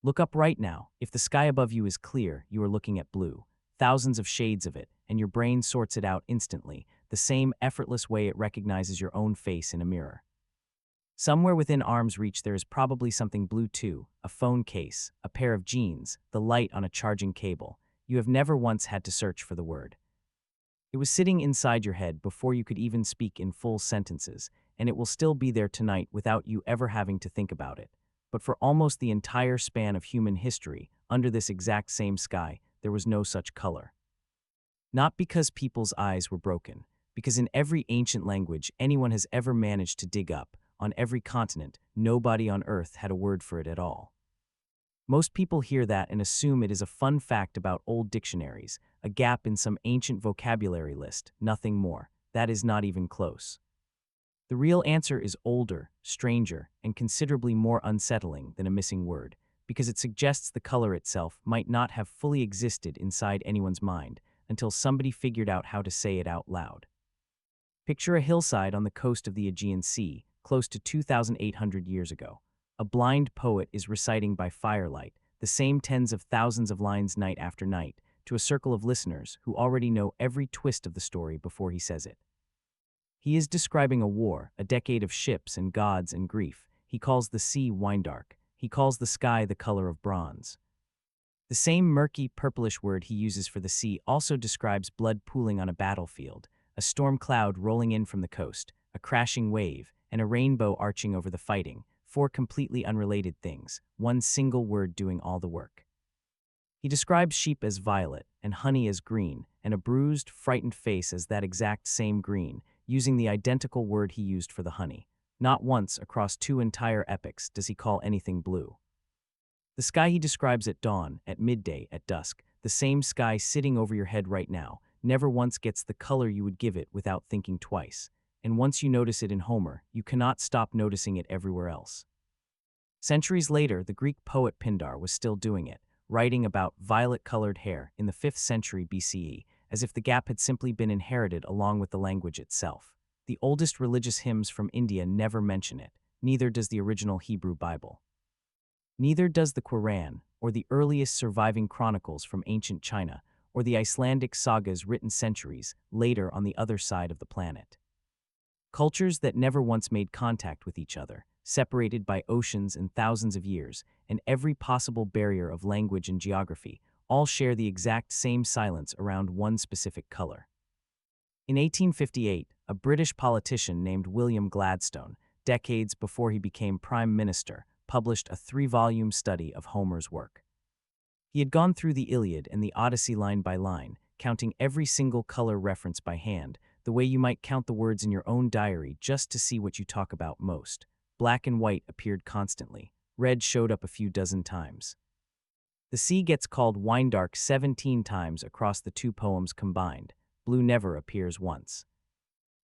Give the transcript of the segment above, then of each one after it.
Look up right now. If the sky above you is clear, you are looking at blue. Thousands of shades of it, and your brain sorts it out instantly, the same effortless way it recognizes your own face in a mirror. Somewhere within arm's reach there is probably something blue too, a phone case, a pair of jeans, the light on a charging cable. You have never once had to search for the word. It was sitting inside your head before you could even speak in full sentences, and it will still be there tonight without you ever having to think about it. But for almost the entire span of human history, under this exact same sky, there was no such color. Not because people's eyes were broken, because in every ancient language anyone has ever managed to dig up, on every continent, nobody on Earth had a word for it at all. Most people hear that and assume it is a fun fact about old dictionaries, a gap in some ancient vocabulary list, nothing more. That is not even close. The real answer is older, stranger, and considerably more unsettling than a missing word, because it suggests the color itself might not have fully existed inside anyone's mind until somebody figured out how to say it out loud. Picture a hillside on the coast of the Aegean Sea, close to 2,800 years ago. A blind poet is reciting by firelight the same tens of thousands of lines night after night to a circle of listeners who already know every twist of the story before he says it. He is describing a war, a decade of ships and gods and grief. He calls the sea wine-dark. He calls the sky the color of bronze. The same murky, purplish word he uses for the sea also describes blood pooling on a battlefield, a storm cloud rolling in from the coast, a crashing wave, and a rainbow arching over the fighting, four completely unrelated things, one single word doing all the work. He describes sheep as violet, and honey as green, and a bruised, frightened face as that exact same green, using the identical word he used for the honey. Not once across two entire epics does he call anything blue. The sky he describes at dawn, at midday, at dusk, the same sky sitting over your head right now, never once gets the color you would give it without thinking twice. And once you notice it in Homer, you cannot stop noticing it everywhere else. Centuries later, the Greek poet Pindar was still doing it, writing about violet-colored hair in the 5th century BCE, as if the gap had simply been inherited along with the language itself. The oldest religious hymns from India never mention it, neither does the original Hebrew Bible. Neither does the Quran, or the earliest surviving chronicles from ancient China, or the Icelandic sagas written centuries later on the other side of the planet. Cultures that never once made contact with each other, separated by oceans and thousands of years, and every possible barrier of language and geography, all share the exact same silence around one specific color. In 1858, a British politician named William Gladstone, decades before he became Prime Minister, published a 3-volume study of Homer's work. He had gone through the Iliad and the Odyssey line by line, counting every single color reference by hand, the way you might count the words in your own diary just to see what you talk about most. Black and white appeared constantly. Red showed up a few dozen times. The sea gets called wine-dark 17 times across the two poems combined. Blue never appears once.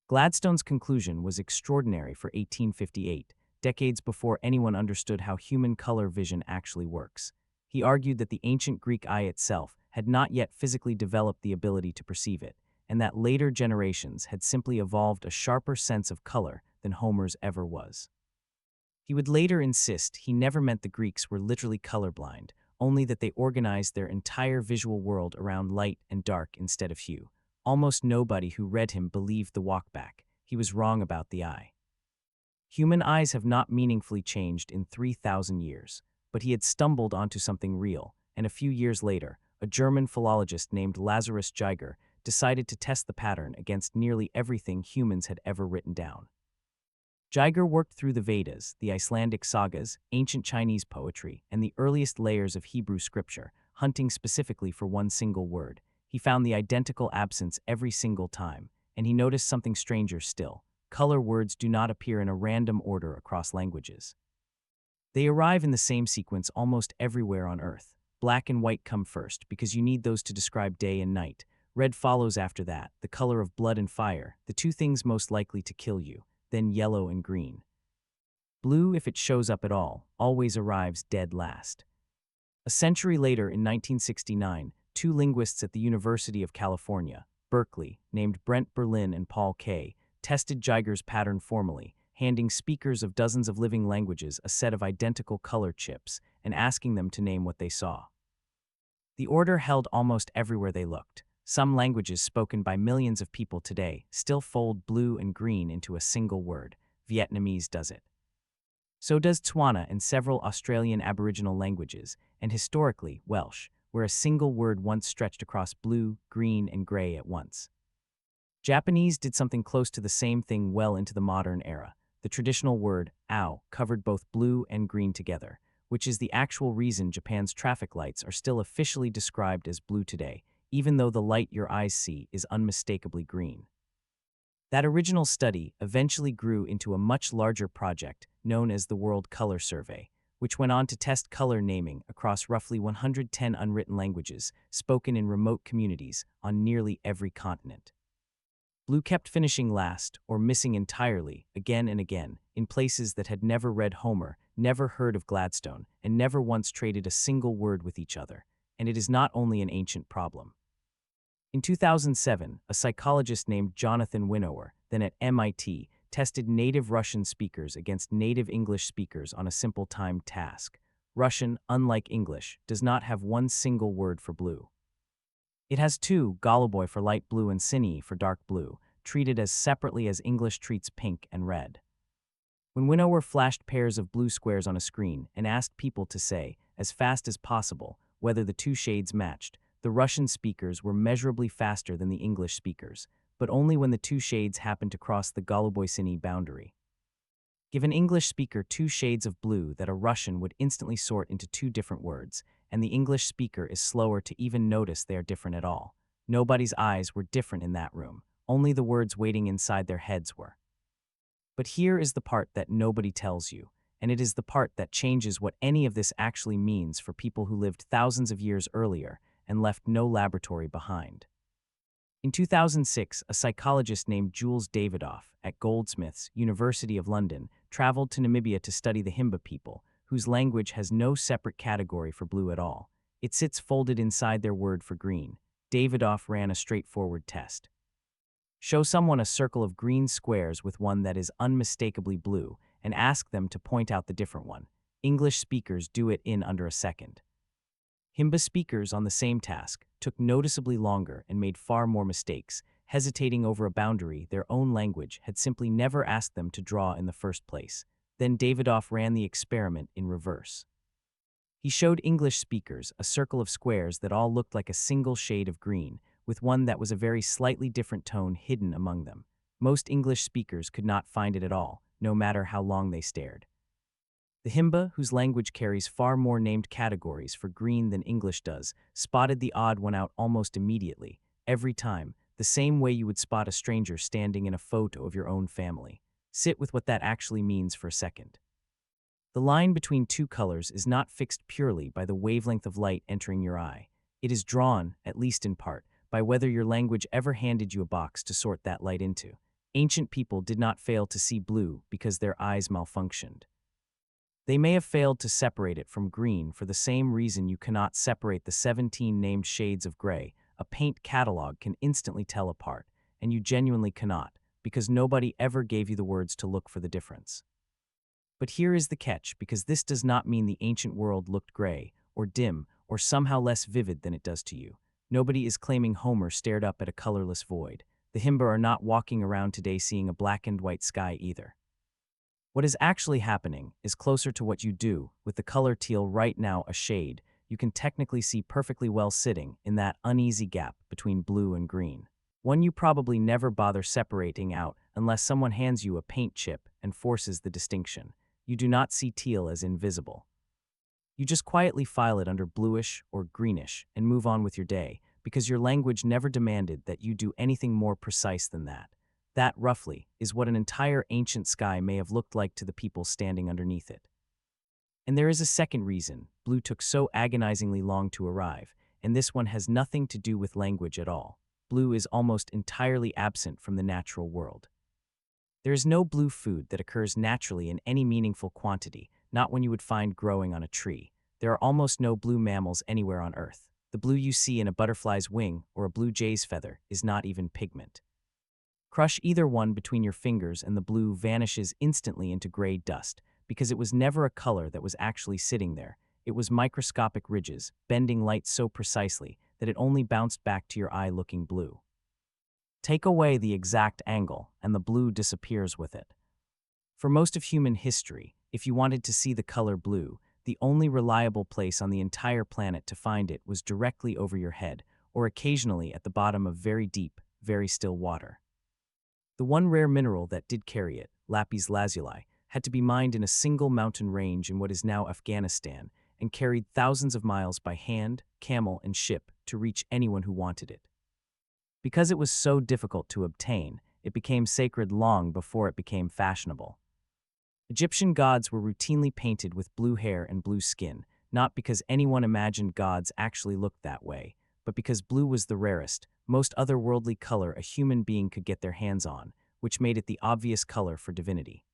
Gladstone's conclusion was extraordinary for 1858, decades before anyone understood how human color vision actually works. He argued that the ancient Greek eye itself had not yet physically developed the ability to perceive it, and that later generations had simply evolved a sharper sense of color than Homer's ever was. He would later insist he never meant the Greeks were literally colorblind, only that they organized their entire visual world around light and dark instead of hue. Almost nobody who read him believed the walkback. He was wrong about the eye. Human eyes have not meaningfully changed in 3,000 years, but he had stumbled onto something real, and a few years later, a German philologist named Lazarus Geiger decided to test the pattern against nearly everything humans had ever written down. Geiger worked through the Vedas, the Icelandic sagas, ancient Chinese poetry, and the earliest layers of Hebrew scripture, hunting specifically for one single word. He found the identical absence every single time, and he noticed something stranger still. Color words do not appear in a random order across languages. They arrive in the same sequence almost everywhere on Earth. Black and white come first because you need those to describe day and night. Red follows after that, the color of blood and fire, the two things most likely to kill you, then yellow and green. Blue, if it shows up at all, always arrives dead last. A century later, in 1969, two linguists at the University of California, Berkeley, named Brent Berlin and Paul Kay, tested Geiger's pattern formally, handing speakers of dozens of living languages a set of identical color chips and asking them to name what they saw. The order held almost everywhere they looked. Some languages spoken by millions of people today still fold blue and green into a single word. Vietnamese does it. So does Tswana and several Australian Aboriginal languages, and historically, Welsh, where a single word once stretched across blue, green, and gray at once. Japanese did something close to the same thing well into the modern era. The traditional word, ao, covered both blue and green together, which is the actual reason Japan's traffic lights are still officially described as blue today, even though the light your eyes see is unmistakably green. That original study eventually grew into a much larger project known as the World Color Survey, which went on to test color naming across roughly 110 unwritten languages spoken in remote communities on nearly every continent. Blue kept finishing last, or missing entirely, again and again, in places that had never read Homer, never heard of Gladstone, and never once traded a single word with each other. And it is not only an ancient problem. In 2007, a psychologist named Jonathan Winnower, then at MIT, tested native Russian speakers against native English speakers on a simple timed task. Russian, unlike English, does not have one single word for blue. It has two, Goluboy for light blue and Sinii for dark blue, treated as separately as English treats pink and red. When Winnower flashed pairs of blue squares on a screen and asked people to say, as fast as possible, whether the two shades matched, the Russian speakers were measurably faster than the English speakers, but only when the two shades happened to cross the Goluboy-Sinii boundary. Give an English speaker two shades of blue that a Russian would instantly sort into two different words, and the English speaker is slower to even notice they are different at all. Nobody's eyes were different in that room, only the words waiting inside their heads were. But here is the part that nobody tells you, and it is the part that changes what any of this actually means for people who lived thousands of years earlier and left no laboratory behind. In 2006, a psychologist named Jules Davidoff at Goldsmiths, University of London, traveled to Namibia to study the Himba people, whose language has no separate category for blue at all. It sits folded inside their word for green. Davidoff ran a straightforward test. Show someone a circle of green squares with one that is unmistakably blue, and ask them to point out the different one. English speakers do it in under a second. Himba speakers on the same task took noticeably longer and made far more mistakes, hesitating over a boundary their own language had simply never asked them to draw in the first place. Then Davidoff ran the experiment in reverse. He showed English speakers a circle of squares that all looked like a single shade of green, with one that was a very slightly different tone hidden among them. Most English speakers could not find it at all, no matter how long they stared. The Himba, whose language carries far more named categories for green than English does, spotted the odd one out almost immediately, every time, the same way you would spot a stranger standing in a photo of your own family. Sit with what that actually means for a second. The line between two colors is not fixed purely by the wavelength of light entering your eye. It is drawn, at least in part, by whether your language ever handed you a box to sort that light into. Ancient people did not fail to see blue because their eyes malfunctioned. They may have failed to separate it from green for the same reason you cannot separate the 17 named shades of gray. A paint catalog can instantly tell apart, and you genuinely cannot, because nobody ever gave you the words to look for the difference. But here is the catch, because this does not mean the ancient world looked gray, or dim, or somehow less vivid than it does to you. Nobody is claiming Homer stared up at a colorless void. The Himba are not walking around today seeing a black and white sky either. What is actually happening is closer to what you do, with the color teal right now a shade. You can technically see perfectly well sitting in that uneasy gap between blue and green. One you probably never bother separating out unless someone hands you a paint chip and forces the distinction. You do not see teal as invisible. You just quietly file it under bluish or greenish and move on with your day, because your language never demanded that you do anything more precise than that. That, roughly, is what an entire ancient sky may have looked like to the people standing underneath it. And there is a second reason blue took so agonizingly long to arrive, and this one has nothing to do with language at all. Blue is almost entirely absent from the natural world. There is no blue food that occurs naturally in any meaningful quantity, not one you would find growing on a tree. There are almost no blue mammals anywhere on Earth. The blue you see in a butterfly's wing or a blue jay's feather is not even pigment. Crush either one between your fingers and the blue vanishes instantly into gray dust, because it was never a color that was actually sitting there. It was microscopic ridges, bending light so precisely that it only bounced back to your eye looking blue. Take away the exact angle, and the blue disappears with it. For most of human history, if you wanted to see the color blue, the only reliable place on the entire planet to find it was directly over your head, or occasionally at the bottom of very deep, very still water. The one rare mineral that did carry it, lapis lazuli, had to be mined in a single mountain range in what is now Afghanistan and carried thousands of miles by hand, camel, and ship to reach anyone who wanted it. Because it was so difficult to obtain, it became sacred long before it became fashionable. Egyptian gods were routinely painted with blue hair and blue skin, not because anyone imagined gods actually looked that way, but because blue was the rarest, most otherworldly color a human being could get their hands on, which made it the obvious color for divinity.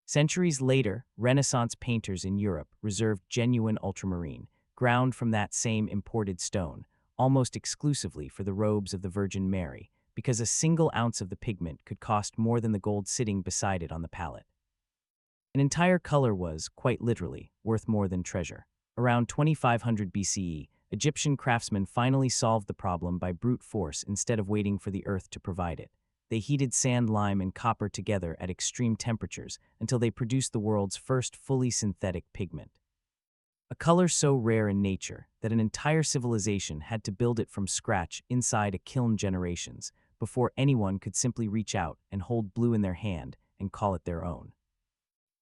Centuries later, Renaissance painters in Europe reserved genuine ultramarine, ground from that same imported stone, almost exclusively for the robes of the Virgin Mary, because a single ounce of the pigment could cost more than the gold sitting beside it on the palette. An entire color was, quite literally, worth more than treasure. Around 2500 BCE, Egyptian craftsmen finally solved the problem by brute force instead of waiting for the earth to provide it. They heated sand, lime, and copper together at extreme temperatures until they produced the world's first fully synthetic pigment. A color so rare in nature that an entire civilization had to build it from scratch inside a kiln generations before anyone could simply reach out and hold blue in their hand and call it their own.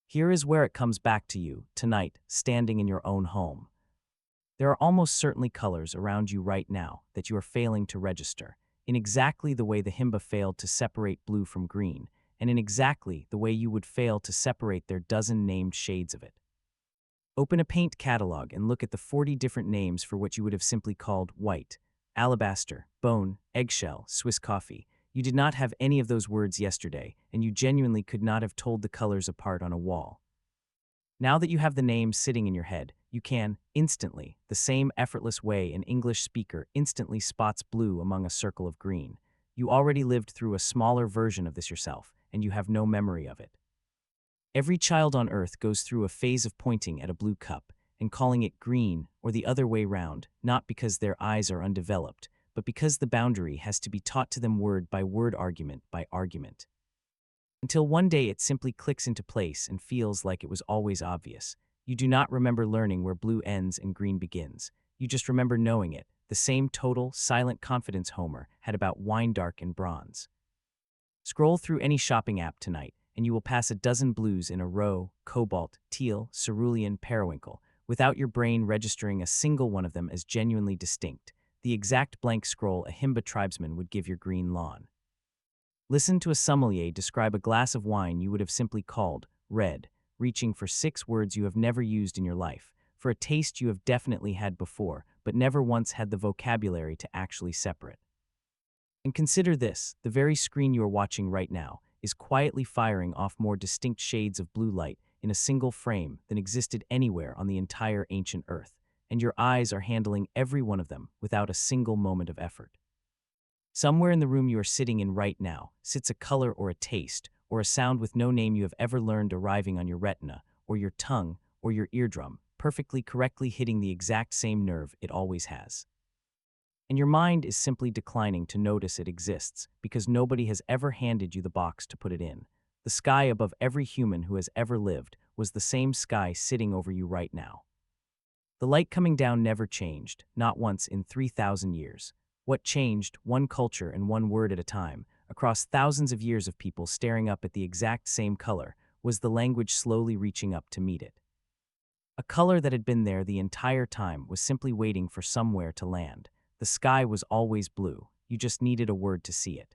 Here is where it comes back to you, tonight, standing in your own home. There are almost certainly colors around you right now that you are failing to register, in exactly the way the Himba failed to separate blue from green, and in exactly the way you would fail to separate their dozen named shades of it. Open a paint catalog and look at the 40 different names for what you would have simply called white, alabaster, bone, eggshell, Swiss coffee. You did not have any of those words yesterday, and you genuinely could not have told the colors apart on a wall. Now that you have the names sitting in your head, you can, instantly, the same effortless way an English speaker instantly spots blue among a circle of green. You already lived through a smaller version of this yourself, and you have no memory of it. Every child on Earth goes through a phase of pointing at a blue cup and calling it green or the other way round, not because their eyes are undeveloped, but because the boundary has to be taught to them word by word, argument by argument. Until one day it simply clicks into place and feels like it was always obvious. You do not remember learning where blue ends and green begins. You just remember knowing it, the same total, silent confidence Homer had about wine dark and bronze. Scroll through any shopping app tonight, and you will pass a dozen blues in a row: cobalt, teal, cerulean, periwinkle, without your brain registering a single one of them as genuinely distinct, the exact blank scroll a Himba tribesman would give your green lawn. Listen to a sommelier describe a glass of wine you would have simply called red, reaching for 6 words you have never used in your life, for a taste you have definitely had before, but never once had the vocabulary to actually separate. And consider this: the very screen you are watching right now is quietly firing off more distinct shades of blue light in a single frame than existed anywhere on the entire ancient Earth, and your eyes are handling every one of them without a single moment of effort. Somewhere in the room you are sitting in right now sits a color or a taste or a sound with no name you have ever learned arriving on your retina or your tongue or your eardrum, perfectly correctly hitting the exact same nerve it always has. And your mind is simply declining to notice it exists because nobody has ever handed you the box to put it in. The sky above every human who has ever lived was the same sky sitting over you right now. The light coming down never changed, not once in 3,000 years. What changed, one culture and one word at a time, across thousands of years of people staring up at the exact same color, was the language slowly reaching up to meet it. A color that had been there the entire time was simply waiting for somewhere to land. The sky was always blue, you just needed a word to see it.